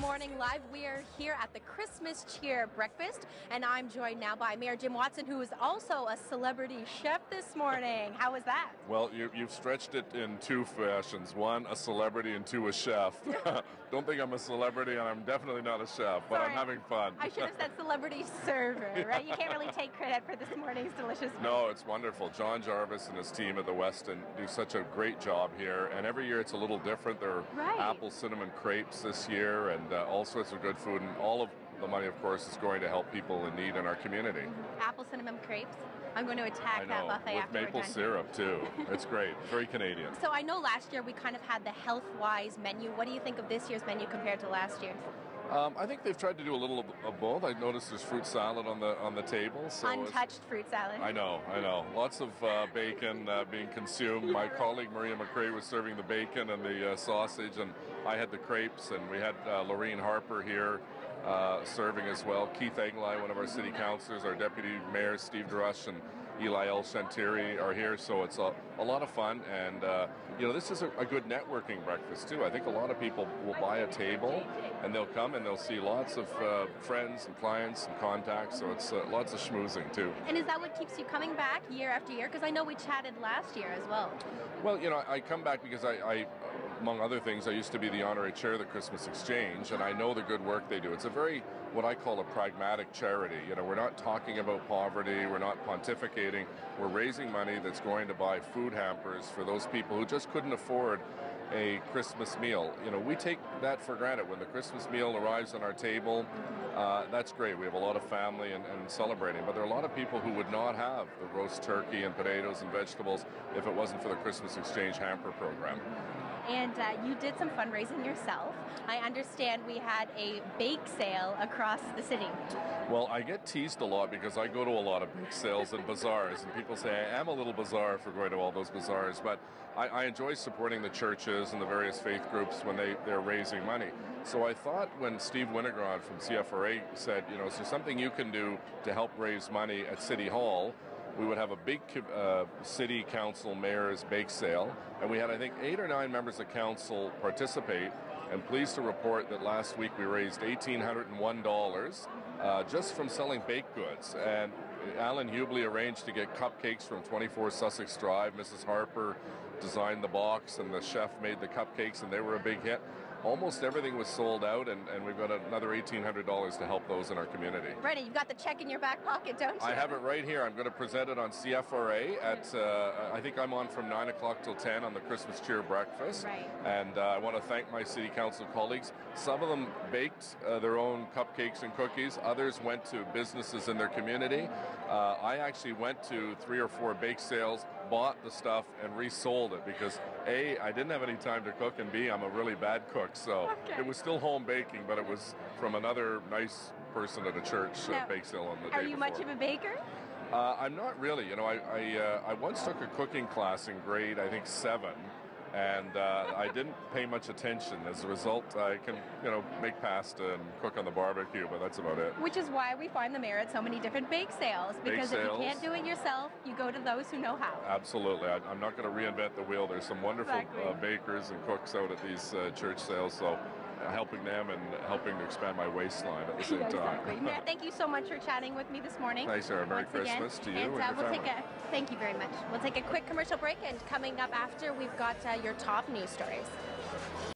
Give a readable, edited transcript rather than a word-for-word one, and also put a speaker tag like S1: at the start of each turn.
S1: Morning Live. We are here at the Christmas Cheer Breakfast, and I'm joined now by Mayor Jim Watson, who is also a celebrity chef this morning. How was that?
S2: Well, you've stretched it in two fashions. One, a celebrity, and two, a chef. Don't think I'm a celebrity, and I'm definitely not a chef, but
S1: Sorry,
S2: I'm having fun.
S1: I should have said celebrity server, right? You can't really take credit for this morning's delicious food.
S2: No, it's wonderful. John Jarvis and his team at the Westin do such a great job here, and every year it's a little different. There are apple cinnamon crepes this year, and all sorts of good food, and all of the money, of course, is going to help people in need in our community.
S1: Apple cinnamon crepes. I'm going to attack that buffet
S2: with
S1: after
S2: maple syrup too. It's great. Very Canadian.
S1: So I know last year we kind of had the health-wise menu. What do you think of this year's menu compared to last year?
S2: I think they've tried to do a little of both. I noticed there's fruit salad on the table. So
S1: untouched fruit salad.
S2: I know. Lots of bacon being consumed. My colleague Maria McRae was serving the bacon and the sausage, and I had the crepes, and we had Lorraine Harper here serving as well. Keith Eglai, one of our city councillors, our deputy mayor Steve Drush, and Eli El Shantiri are here, so it's a lot of fun, and this is a good networking breakfast too. I think a lot of people will buy a table and they'll come and they'll see lots of friends and clients and contacts, so it's lots of schmoozing too.
S1: And is that what keeps you coming back year after year? Because I know we chatted last year as well.
S2: Well, I come back because I among other things, I used to be the honorary chair of the Christmas Exchange, and I know the good work they do. It's a very, what I call a pragmatic charity. We're not talking about poverty, we're not pontificating, we're raising money that's going to buy food hampers for those people who just couldn't afford a Christmas meal. We take that for granted. When the Christmas meal arrives on our table, that's great. We have a lot of family and celebrating, but there are a lot of people who would not have the roast turkey and potatoes and vegetables if it wasn't for the Christmas Exchange hamper program.
S1: And you did some fundraising yourself. I understand we had a bake sale across the city.
S2: Well, I get teased a lot because I go to a lot of bake sales and bazaars, and people say I am a little bizarre for going to all those bazaars, but I enjoy supporting the churches and the various faith groups when they're raising money. So I thought when Steve Winograd from CFRA said, is there something you can do to help raise money at City Hall? We would have a big city council mayor's bake sale, and we had, I think, 8 or 9 members of council participate. And pleased to report that last week we raised $1,801 just from selling baked goods. And Alan Hubley arranged to get cupcakes from 24 Sussex Drive. Mrs. Harper designed the box, and the chef made the cupcakes, and they were a big hit. Almost everything was sold out, and we've got another $1,800 to help those in our community.
S1: Right, and you've got the check in your back pocket, don't you?
S2: I have it right here. I'm going to present it on CFRA at, I think I'm on from 9 o'clock till 10 on the Christmas Cheer Breakfast.
S1: Right.
S2: And I want to thank my city council colleagues. Some of them baked their own cupcakes and cookies. Others went to businesses in their community. I actually went to 3 or 4 bake sales, bought the stuff, and resold it because A, I didn't have any time to cook, and B, I'm a really bad cook. So It was still home baking, but it was from another nice person at a church bake sale on the day
S1: Are you
S2: before.
S1: much of a baker?
S2: I'm not really. I once took a cooking class in grade, I think 7, and I didn't pay much attention. As a result, I can, make pasta and cook on the barbecue, but that's about it.
S1: Which is why we find the mayor at so many different bake sales, because if you can't do it yourself, you go to those who know how.
S2: Absolutely. I'm not going to reinvent the wheel. There's some wonderful bakers and cooks out at these church sales, so helping them and helping to expand my waistline at the same time.
S1: Exactly. Mayor, thank you so much for chatting with me this morning.
S2: Thanks, Sarah. Merry Christmas to you and your family.
S1: Thank you very much. We'll take a quick commercial break, and coming up after, we've got your top news stories.